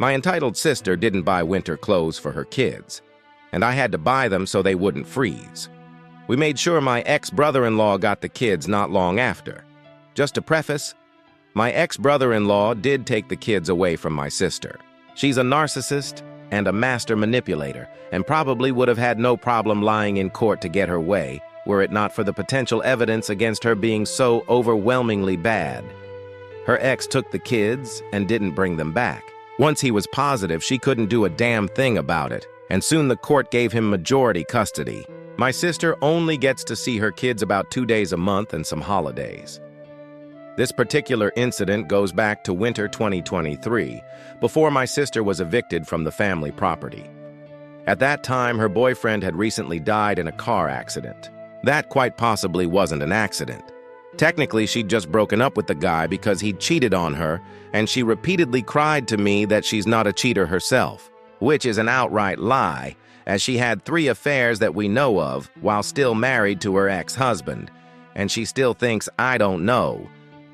My entitled sister didn't buy winter clothes for her kids, and I had to buy them so they wouldn't freeze. We made sure my ex-brother-in-law got the kids not long after. Just to preface, my ex-brother-in-law did take the kids away from my sister. She's a narcissist and a master manipulator, and probably would have had no problem lying in court to get her way, were it not for the potential evidence against her being so overwhelmingly bad. Her ex took the kids and didn't bring them back. Once he was positive, she couldn't do a damn thing about it, and soon the court gave him majority custody. My sister only gets to see her kids about 2 days a month and some holidays. This particular incident goes back to winter 2023, before my sister was evicted from the family property. At that time, her boyfriend had recently died in a car accident. That quite possibly wasn't an accident. Technically, she'd just broken up with the guy because he'd cheated on her, and she repeatedly cried to me that she's not a cheater herself, which is an outright lie, as she had 3 affairs that we know of while still married to her ex-husband, and she still thinks I don't know.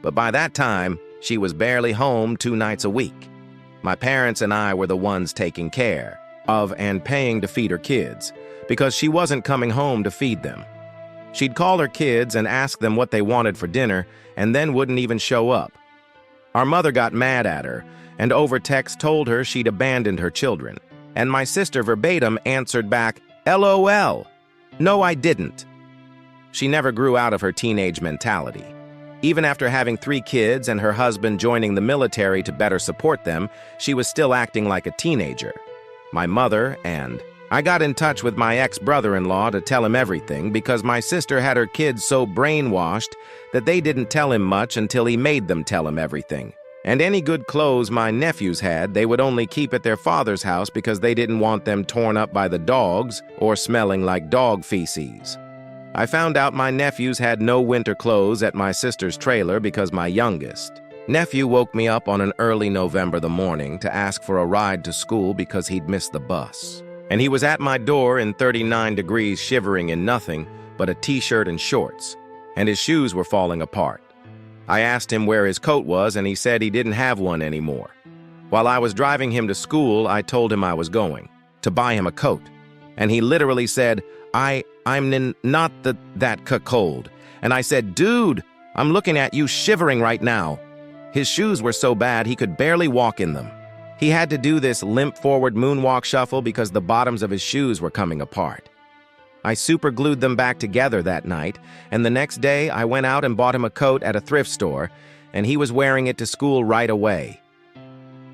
But by that time, she was barely home 2 nights a week. My parents and I were the ones taking care of and paying to feed her kids, because she wasn't coming home to feed them. She'd call her kids and ask them what they wanted for dinner, and then wouldn't even show up. Our mother got mad at her, and over text told her she'd abandoned her children, and my sister verbatim answered back, "LOL. No, I didn't." She never grew out of her teenage mentality. Even after having 3 kids and her husband joining the military to better support them, she was still acting like a teenager. My mother and I got in touch with my ex-brother-in-law to tell him everything because my sister had her kids so brainwashed that they didn't tell him much until he made them tell him everything. And any good clothes my nephews had, they would only keep at their father's house because they didn't want them torn up by the dogs or smelling like dog feces. I found out my nephews had no winter clothes at my sister's trailer because my youngest nephew woke me up on an early November morning to ask for a ride to school because he'd missed the bus. And he was at my door in 39 degrees shivering in nothing but a t-shirt and shorts, and his shoes were falling apart. I asked him where his coat was, and he said he didn't have one anymore. While I was driving him to school, I told him I was going to buy him a coat, and he literally said, I'm not that cold. And I said, dude, I'm looking at you shivering right now. His shoes were so bad he could barely walk in them. He had to do this limp forward moonwalk shuffle because the bottoms of his shoes were coming apart. I super glued them back together that night, and the next day I went out and bought him a coat at a thrift store, and he was wearing it to school right away.